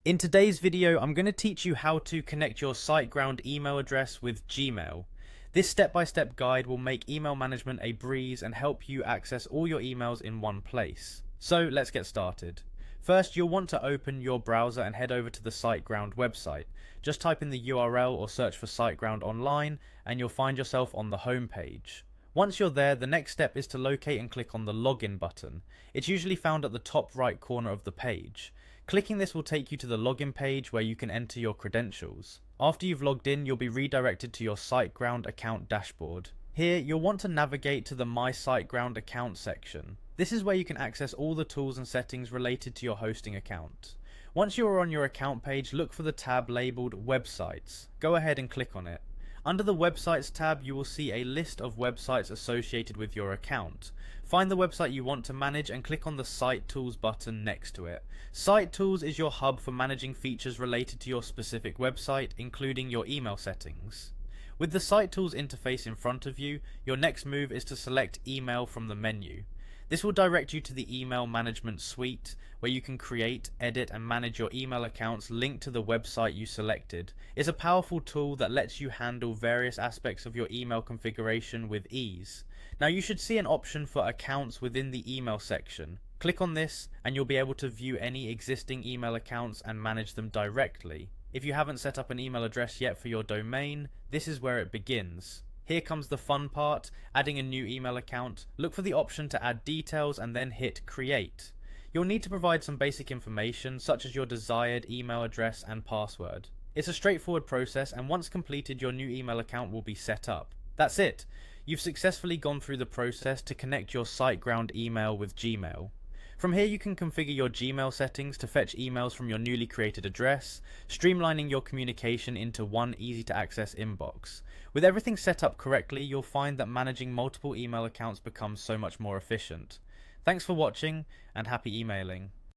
In today's video, I'm going to teach you how to connect your Siteground email address with Gmail. This step-by-step guide will make email management a breeze and help you access all your emails in one place. So let's get started. First, you'll want to open your browser and head over to the Siteground website. Just type in the URL or search for Siteground online and you'll find yourself on the home page. Once you're there, the next step is to locate and click on the login button. It's usually found at the top right corner of the page. Clicking this will take you to the login page where you can enter your credentials. After you've logged in, you'll be redirected to your Siteground account dashboard. Here, you'll want to navigate to the My Siteground account section. This is where you can access all the tools and settings related to your hosting account. Once you are on your account page, look for the tab labeled Websites. Go ahead and click on it. Under the Websites tab, you will see a list of websites associated with your account. Find the website you want to manage and click on the Site Tools button next to it. Site Tools is your hub for managing features related to your specific website, including your email settings. With the Site Tools interface in front of you, your next move is to select Email from the menu. This will direct you to the email management suite, where you can create, edit and manage your email accounts linked to the website you selected. It's a powerful tool that lets you handle various aspects of your email configuration with ease. Now you should see an option for accounts within the email section. Click on this and you'll be able to view any existing email accounts and manage them directly. If you haven't set up an email address yet for your domain, this is where it begins. Here comes the fun part, adding a new email account. Look for the option to add details and then hit create. You'll need to provide some basic information such as your desired email address and password. It's a straightforward process and once completed your new email account will be set up. That's it. You've successfully gone through the process to connect your Siteground email with Gmail. From here you can configure your Gmail settings to fetch emails from your newly created address, streamlining your communication into one easy to access inbox. With everything set up correctly, you'll find that managing multiple email accounts becomes so much more efficient. Thanks for watching and happy emailing.